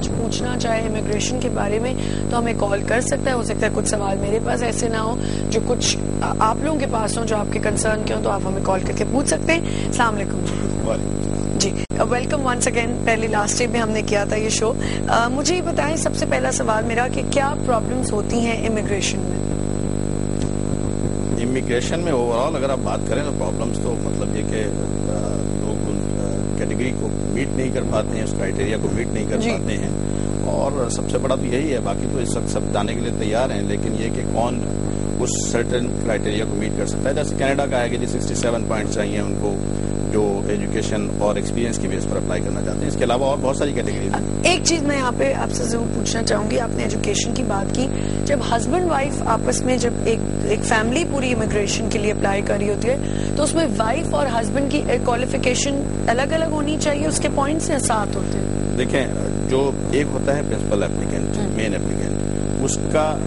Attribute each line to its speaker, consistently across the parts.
Speaker 1: कुछ पूछना चाहे इमिग्रेशन के बारे में तो हमें कॉल कर सकता है। हो सकता है कुछ सवाल मेरे पास ऐसे ना हो जो कुछ आप लोगों के पास हो जो आपके कंसर्न के हो, तो आप हमें कॉल करके पूछ सकते हैं। अस्सलाम वालेकुम जी, वेलकम वंस अगेन। पहले लास्ट डे में हमने किया था ये शो। मुझे ये बताएं, सबसे पहला सवाल मेरा कि क्या प्रॉब्लम्स होती हैं इमिग्रेशन में?
Speaker 2: इमिग्रेशन में ओवरऑल अगर आप बात करें तो प्रॉब्लम्स तो मतलब ये कि लोग कैटेगरी को मीट नहीं कर पाते हैं, उस क्राइटेरिया को मीट नहीं कर पाते हैं, और सबसे बड़ा तो यही है। बाकी तो इस वक्त सब जाने के लिए तैयार हैं, लेकिन ये कि कौन उस सर्टेन क्राइटेरिया को मीट कर सकता है। जैसे कनाडा का है कि 67 पॉइंट चाहिए उनको, जो एजुकेशन और एक्सपीरियंस की बेस पर अप्लाई करना चाहते हैं। इसके अलावा और बहुत सारी कैटेगरीज हैं।
Speaker 1: एक चीज मैं यहाँ पे आपसे जरूर पूछना चाहूंगी, आपने एजुकेशन की बात की, जब हस्बैंड वाइफ आपस में जब एक फैमिली पूरी इमिग्रेशन के लिए अप्लाई कर रही होती है, तो उसमें वाइफ और हस्बैंड की क्वालिफिकेशन अलग अलग होनी चाहिए, उसके पॉइंट्स साथ होते हैं?
Speaker 2: देखें, जो एक होता है प्रिंसिपल एप्लीकेंट, मेन एप्लीकेंट,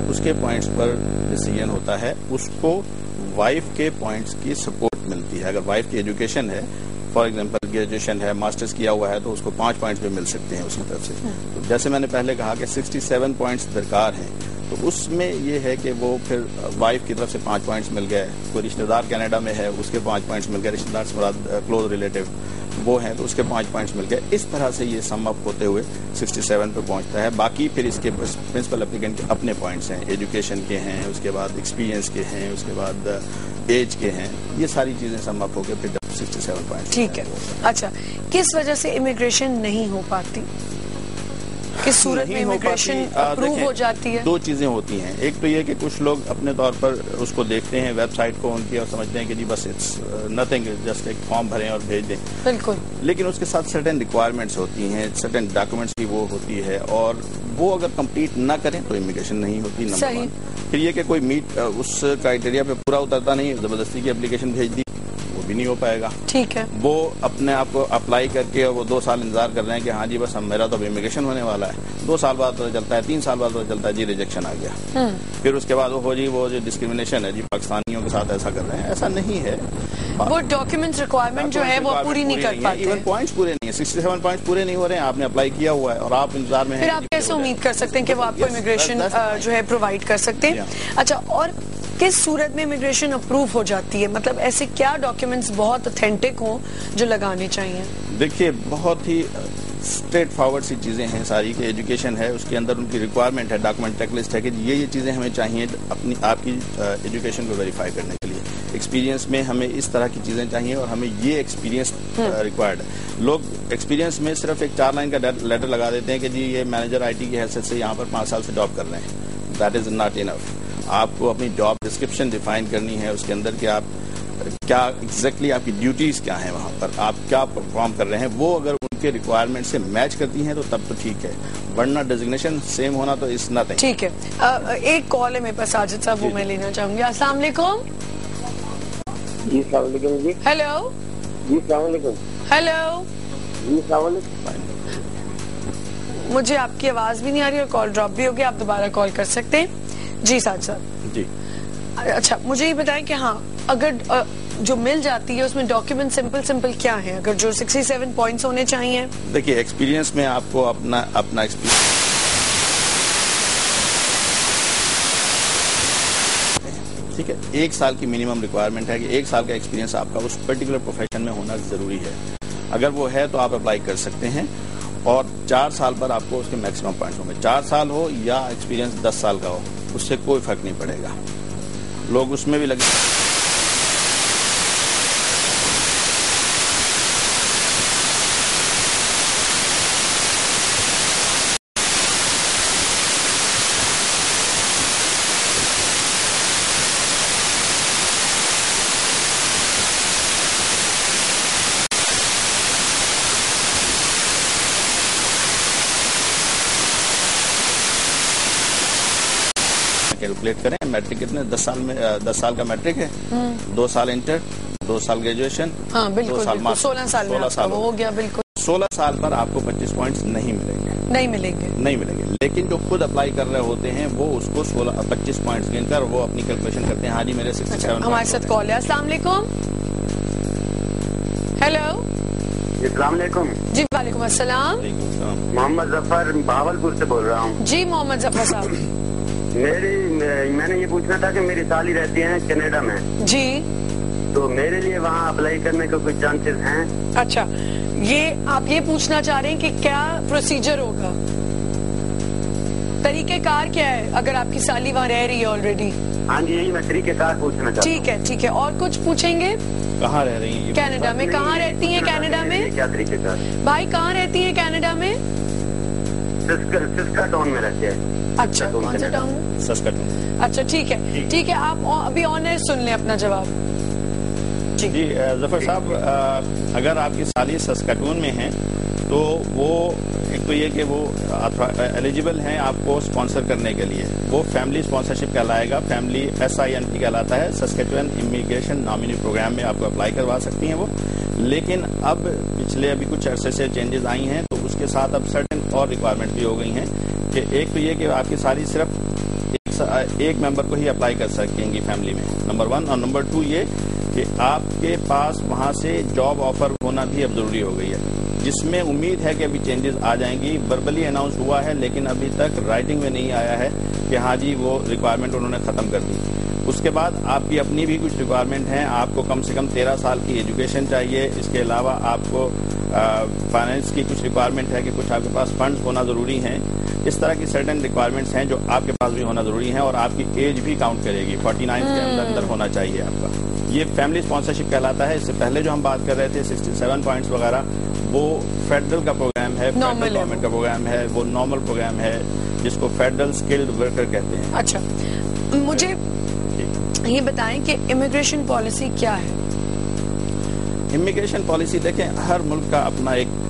Speaker 2: उसके पॉइंट्स पर डिसीजन होता है, उसको वाइफ के पॉइंट्स की सपोर्ट मिलती है। अगर वाइफ की एजुकेशन है, फॉर एग्जांपल ग्रेजुएशन है, मास्टर्स किया हुआ है, तो उसको 5 पॉइंट्स भी मिल सकते हैं उसकी तरफ से। तो जैसे मैंने पहले कहा कि 67 पॉइंट्स दरकार हैं, तो उसमें ये है कि वो फिर वाइफ की तरफ से 5 पॉइंट्स मिल गए, कोई रिश्तेदार कनाडा में है उसके 5 पॉइंट्स मिल गए, रिश्तेदार से बड़ा क्लोज रिलेटिव वो हैं तो उसके 5 पॉइंट्स मिल गए। इस तरह से ये सम अप होते हुए 67 पे पहुंचता है। बाकी फिर इसके प्रिंसिपल एप्लीकेंट के अपने पॉइंट्स हैं, एजुकेशन के हैं, उसके बाद एक्सपीरियंस के हैं, उसके बाद एज के हैं, ये सारी चीजें सम अप होकर फिर 67 पॉइंट्स।
Speaker 1: ठीक है। अच्छा, किस वजह से इमिग्रेशन नहीं हो पाती? किस सूरत में इमिग्रेशन अप्रूव हो जाती है?
Speaker 2: 2 चीजें होती हैं। एक तो ये कि कुछ लोग अपने तौर पर उसको देखते हैं वेबसाइट को उनकी और समझते हैं कि जी बस इट्स नथिंग, जस्ट एक फॉर्म भरें और भेज दें।
Speaker 1: बिल्कुल।
Speaker 2: लेकिन उसके साथ सर्टेन रिक्वायरमेंट्स होती हैं, सर्टेन डॉक्यूमेंट्स की वो होती है, और वो अगर कंप्लीट ना करें तो इमिग्रेशन नहीं होती, नंबर 1। फिर ये कि कोई मीट उस क्राइटेरिया पे पूरा उतरता नहीं, जबरदस्ती की एप्लीकेशन भेज दी, वो भी नहीं हो पाएगा।
Speaker 1: ठीक है।
Speaker 2: वो अपने आप को अप्लाई करके वो 2 साल इंतजार कर रहे हैं कि हाँ जी बस मेरा तो इमिग्रेशन होने वाला है, 2 साल बाद पता चलता है, 3 साल बाद पता चलता है जी रिजेक्शन आ गया। फिर उसके बाद वो जो डिस्क्रिमिनेशन है जी पाकिस्तानियों के साथ ऐसा कर रहे हैं, ऐसा नहीं है।
Speaker 1: वो डॉक्यूमेंट्स रिक्वायरमेंट जो है वो पूरी नहीं कर पाते,
Speaker 2: इवन पॉइंट्स पूरे नहीं है, 67 पॉइंट्स पूरे नहीं हो रहे हैं, आपने अप्लाई किया हुआ है और आप इंतजार में हैं।
Speaker 1: फिर आप कैसे उम्मीद कर सकते हैं कि वो आपको इमिग्रेशन जो है प्रोवाइड कर सकते हैं? अच्छा, और किस सूरत में इमिग्रेशन अप्रूव हो जाती है? मतलब ऐसे क्या डॉक्यूमेंट्स बहुत ऑथेंटिक हों जो लगाने चाहिए?
Speaker 2: देखिए, बहुत ही स्ट्रेट फॉरवर्ड सी चीजें हैं सारी, कि एजुकेशन है, उसके अंदर उनकी रिक्वायरमेंट है, डॉक्यूमेंट चेकलिस्ट है कि ये चीजें हमें चाहिए आपकी एजुकेशन को वेरीफाई करने के लिए। एक्सपीरियंस में हमें इस तरह की चीजें चाहिए और हमें ये एक्सपीरियंस रिक्वायर्ड है। लोग एक्सपीरियंस में सिर्फ एक 4 लाइन का लेटर लगा देते हैं कि जी ये मैनेजर IT की हैसियत से यहाँ पर 5 साल से जॉब कर रहे हैं। That is not enough. आपको अपनी जॉब डिस्क्रिप्शन डिफाइन करनी है, उसके अंदर कि आप क्या एग्जैक्टली आपकी ड्यूटीज क्या हैं, वहां पर आप क्या परफॉर्म कर रहे हैं, वो अगर उनके रिक्वायरमेंट से मैच करती हैं तो तब तो ठीक है, वरना डेजिग्नेशन सेम होना तो इज नथिंग।
Speaker 1: ठीक है। एक कॉल है मेरे पास साजिद साहब, वो मैं लेना चाहूंगी। अस्सलाम वालेकुम।
Speaker 3: जी अस्सलाम वालेकुम जी।
Speaker 1: हेलो
Speaker 3: जी अस्सलाम वालेकुम।
Speaker 1: हेलो
Speaker 3: जी अस्सलाम वालेकुम।
Speaker 1: मुझे आपकी आवाज भी नहीं आ रही और कॉल ड्रॉप भी हो गया, आप दोबारा कॉल कर सकते हैं। जी साजिद साहब
Speaker 2: जी।
Speaker 1: अच्छा, मुझे ये बताएं कि हाँ, अगर जो मिल जाती है उसमें डॉक्यूमेंट सिंपल क्या है, अगर जो 67 पॉइंट्स होने चाहिए?
Speaker 2: देखिए, एक्सपीरियंस में आपको अपना एक्सपीरियंस, ठीक है, 1 साल की मिनिमम रिक्वायरमेंट है कि 1 साल का एक्सपीरियंस आपका उस पर्टिकुलर प्रोफेशन में होना जरूरी है। अगर वो है तो आप अप्लाई कर सकते हैं, और 4 साल पर आपको उसके मैक्सिमम पॉइंट्स होंगे। 4 साल हो या एक्सपीरियंस 10 साल का हो, उससे कोई फर्क नहीं पड़ेगा। लोग उसमें भी लगे। कैलकुलेट करें, मैट्रिक कितने 10 साल का मैट्रिक है, 2 साल इंटर, 2 साल ग्रेजुएशन,
Speaker 1: हाँ, बिल्कुल,
Speaker 2: 2 साल
Speaker 1: बिल्कुल, 16 साल में हो गया। बिल्कुल
Speaker 2: 16 साल पर आपको 25 पॉइंट्स नहीं मिलेंगे। लेकिन जो खुद अप्लाई कर रहे होते हैं वो उसको 25 पॉइंट्स गिनकर वो अपनी कैलकुलेशन करते हैं। हाँ जी, मेरे 67।
Speaker 1: हमारे साथ कॉल है। अस्सलाम वालेकुम। हेलो
Speaker 3: अस्सलाम वालेकुम।
Speaker 1: जी वालेकुम अस्सलाम।
Speaker 3: मोहम्मद जफर भावलपुर से बोल रहा हूँ।
Speaker 1: जी मोहम्मद जफर साहब।
Speaker 3: मैंने ये पूछना था कि मेरी साली रहती है कनाडा में
Speaker 1: जी,
Speaker 3: तो मेरे लिए वहाँ अप्लाई करने का कुछ चांसेस हैं?
Speaker 1: अच्छा, ये आप ये पूछना चाह रहे हैं कि क्या प्रोसीजर होगा, तरीकेकार क्या है अगर आपकी साली वहाँ रह रही है ऑलरेडी?
Speaker 3: हाँ जी, यही मैं तरीकेकार पूछना चाहता हूँ।
Speaker 1: ठीक है ठीक है, और कुछ पूछेंगे?
Speaker 2: कहाँ रह रही हैं?
Speaker 1: कनाडा में। कहाँ रहती हैं कनाडा में?
Speaker 3: क्या तरीकेकार
Speaker 1: भाई कहाँ रहती हैं कनाडा में?
Speaker 3: सिस्काटोन में रहते हैं।
Speaker 1: अच्छा, कौन से टाउन में?
Speaker 2: सस्काटून।
Speaker 1: अच्छा ठीक है ठीक है, आप अभी ऑनर सुन लें अपना जवाब।
Speaker 2: जी जफर साहब, अगर आपकी साली सस्काटून में है तो वो एक तो ये कि वो एलिजिबल हैं आपको स्पॉन्सर करने के लिए, वो फैमिली स्पॉन्सरशिप कहलाएगा, फैमिली SINP कहलाता है, सस्केचुअन इमिग्रेशन नॉमिनी प्रोग्राम में आपको अप्लाई करवा सकती हैं वो। लेकिन अब पिछले अभी कुछ अरसे से चेंजेस आई हैं, तो उसके साथ अब सर्टेन और रिक्वायरमेंट भी हो गई हैं कि एक तो ये कि आपकी सारी सिर्फ एक मेंबर को ही अप्लाई कर सकेंगी फैमिली में, नंबर 1, और नंबर 2 ये कि आपके पास वहां से जॉब ऑफर होना भी अब जरूरी हो गई है, जिसमें उम्मीद है कि अभी चेंजेस आ जाएंगी। वर्बली अनाउंस हुआ है लेकिन अभी तक राइटिंग में नहीं आया है कि हाँ जी वो रिक्वायरमेंट उन्होंने खत्म कर दी। उसके बाद आपकी अपनी भी कुछ रिक्वायरमेंट हैं, आपको कम से कम 13 साल की एजुकेशन चाहिए, इसके अलावा आपको फाइनेंस की कुछ रिक्वायरमेंट है कि कुछ आपके पास फंड्स होना जरूरी हैं। इस तरह की सर्टेन रिक्वायरमेंट्स हैं जो आपके पास भी होना जरूरी है, और आपकी एज भी काउंट करेगी, 49 के अंदर होना चाहिए आपका। ये फैमिली स्पॉन्सरशिप कहलाता है। इससे पहले जो हम बात कर रहे थे 67 पॉइंट्स वगैरह, वो फेडरल का प्रोग्राम है, फेडरल गवर्नमेंट का प्रोग्राम है, वो नॉर्मल प्रोग्राम है जिसको फेडरल स्किल्ड वर्कर कहते हैं।
Speaker 1: अच्छा, मुझे ये बताएं कि इमिग्रेशन पॉलिसी क्या है?
Speaker 2: इमिग्रेशन पॉलिसी देखें, हर मुल्क का अपना एक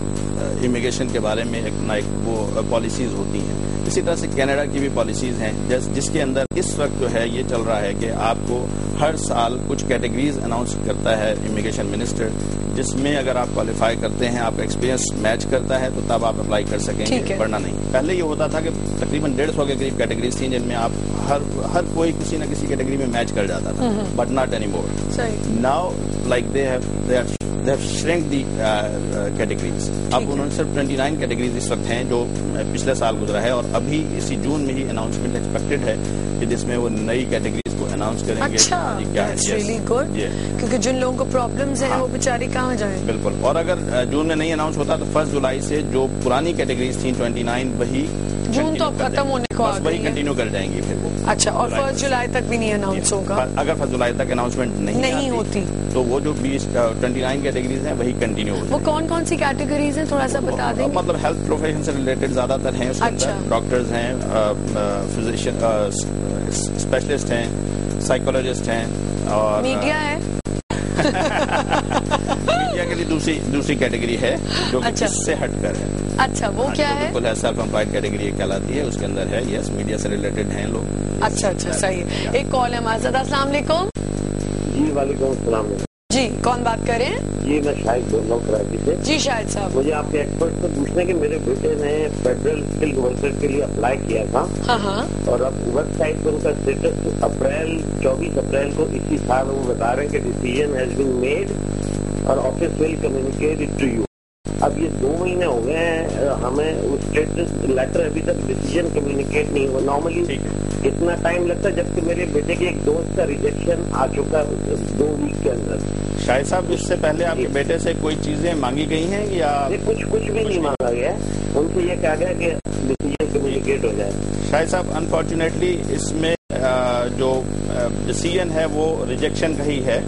Speaker 2: इमिग्रेशन के बारे में अपना एक वो पॉलिसीज होती हैं। इसी तरह से कनाडा की भी पॉलिसीज हैं, जिसके अंदर इस वक्त जो है ये चल रहा है कि आपको हर साल कुछ कैटेगरीज अनाउंस करता है इमिग्रेशन मिनिस्टर, जिसमें अगर आप क्वालिफाई करते हैं, आपका एक्सपीरियंस मैच करता है, तो तब आप अप्लाई कर सकेंगे, वरना नहीं। पहले ये होता था कि तकरीबन 150 के करीब कैटेगरीज थी जिनमें आप हर कोई किसी न किसी कैटेगरी में मैच कर जाता था, but not any more. Now like they have shrink the categories. अब उन्होंने सिर्फ 29 कैटेगरीज इस वक्त हैं जो पिछले साल गुजरा है, और अभी इसी जून में ही अनाउंसमेंट एक्सपेक्टेड है कि जिसमें वो नई कैटेगरीज को अनाउंस करेंगे।
Speaker 1: अच्छा, that's really good, क्योंकि जिन लोगों को प्रॉब्लम्स हैं वो बेचारे कहाँ जाएं? बिल्कुल,
Speaker 2: और अगर जून में नहीं अनाउंस होता तो 1 जुलाई से जो पुरानी कैटेगरीज थी 29 वही
Speaker 1: जून तो अब खत्म होने को आ गई
Speaker 2: वही कंटिन्यू कर जाएंगी फिर वो।
Speaker 1: अच्छा, और 1 जुलाई तक भी नहीं अनाउंस होगा?
Speaker 2: अगर 1 जुलाई तक अनाउंसमेंट नहीं होती तो वो जो 29 कैटेगरीज हैं वही कंटिन्यू होती।
Speaker 1: वो कौन कौन सी कैटेगरीज हैं, थोड़ा सा बता देंगे?
Speaker 2: मतलब हेल्थ प्रोफेशन से रिलेटेड ज्यादातर हैं उसके अंदर। डॉक्टर्स हैं, फिजिशियन स्पेशलिस्ट हैं, साइकोलॉजिस्ट हैं, और
Speaker 1: मीडिया है।
Speaker 2: मीडिया के लिए दूसरी कैटेगरी है जो इससे हटकर है।
Speaker 1: अच्छा, वो क्या है?
Speaker 2: बिल्कुल है, सेल्फ एम्प्लॉयड कैटेगरी कहलाती है, उसके अंदर है, यस, मीडिया से रिलेटेड हैं लोग।
Speaker 1: अच्छा, सही है। एक कॉल है हमारे साथ। अस्सलाम वालेकुम।
Speaker 3: जी वालेकुम अस्सलाम।
Speaker 1: जी, कौन बात कर रहे हैं?
Speaker 3: जी मैं शाहिद बोल रहा हूँ कराची से।
Speaker 1: जी शाहिद साहब,
Speaker 3: मुझे आपके एक्सपर्ट से पूछना है कि मेरे बेटे ने फेडरल स्किल्ड वर्कर के लिए अप्लाई किया था।
Speaker 1: हाँ,
Speaker 3: और अब वेबसाइट पर उनका स्टेटस 24 अप्रैल को इसी साल वो बता रहे हैं कि डिसीजन हैज बीन मेड और office will communicate it to you. अब ये 2 महीने हो गए हैं, हमें उस स्टेटस लेटर अभी तक डिसीजन कम्युनिकेट नहीं हुआ। नॉर्मली इतना टाइम लगता है, जबकि मेरे बेटे के एक दोस्त का रिजेक्शन आ चुका 2 वीक के अंदर।
Speaker 2: शाहिद साहब, इससे पहले आपके बेटे से कोई चीजें मांगी गई हैं या?
Speaker 3: कुछ भी नहीं मांगा गया, उनसे ये कहा गया कि डिसीजन कम्युनिकेट हो जाए।
Speaker 2: शाहिद साहब, अनफॉर्चुनेटली इसमें जो डिसीजन है वो रिजेक्शन का ही है।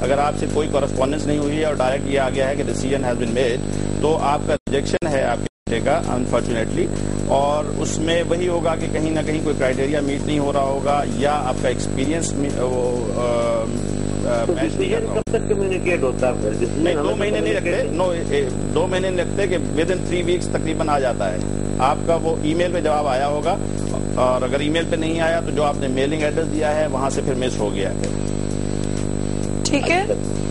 Speaker 2: अगर आपसे कोई कॉरेस्पॉन्डेंस नहीं हुई है और डायरेक्ट ये आ गया है कि डिसीजन हैज बीन मेड, तो आपका रिजेक्शन है आपके बेटे का, अनफॉर्चुनेटली। और उसमें वही होगा कि कहीं ना कहीं कोई क्राइटेरिया मीट नहीं हो रहा होगा, या आपका एक्सपीरियंस मैच नहीं कर रहा होगा।
Speaker 3: कब तक कम्युनिकेट होता है?
Speaker 2: नहीं, 2 महीने नहीं लगते। 2 महीने नहीं लगते कि विद इन 3 वीक्स तकरीबन आ जाता है। आपका वो ईमेल पे जवाब आया होगा, और अगर ईमेल पे नहीं आया तो जो आपने मेलिंग एड्रेस दिया है वहां से फिर मिस हो गया है।
Speaker 1: ठीक है,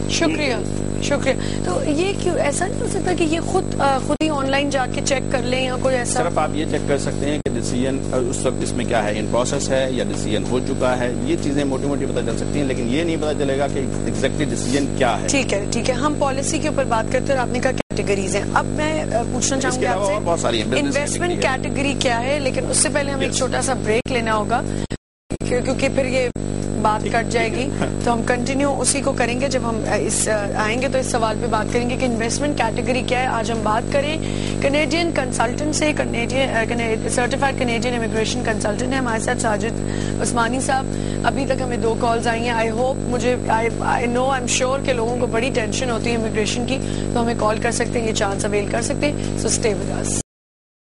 Speaker 1: शुक्रिया। तो ये क्यों ऐसा नहीं हो सकता कि ये खुद ही ऑनलाइन जाके चेक कर लें, या कोई ऐसा?
Speaker 2: सिर्फ आप ये चेक कर सकते हैं कि डिसीजन उस वक्त इसमें क्या है, इन प्रोसेस है या डिसीजन हो चुका है। ये चीजें मोटी मोटी पता चल सकती हैं, लेकिन ये नहीं पता चलेगा कि एग्जैक्टली डिसीजन क्या है।
Speaker 1: ठीक है, हम पॉलिसी के ऊपर बात करते हैं। और आपने कहा कैटेगरीज हैं। अब मैं पूछना चाहूंगी आपसे इन्वेस्टमेंट कैटेगरी क्या है, लेकिन उससे पहले हमें एक छोटा सा ब्रेक लेना होगा क्योंकि फिर ये बात कट जाएगी। तो हम कंटिन्यू उसी को करेंगे जब हम आएंगे तो इस सवाल पे बात करेंगे कि इन्वेस्टमेंट कैटेगरी क्या है। आज हम बात करें कनेडियन कंसल्टेंट से, सर्टिफाइड कनेडियन इमिग्रेशन कंसल्टेंट है हमारे साथ साजिद उस्मानी साहब। अभी तक हमें 2 कॉल्स आई हैं। आई एम श्योर के लोगों को बड़ी टेंशन होती है इमिग्रेशन की, तो हमें कॉल कर सकते हैं, ये चांस अवेल कर सकते हैं। So stay with us.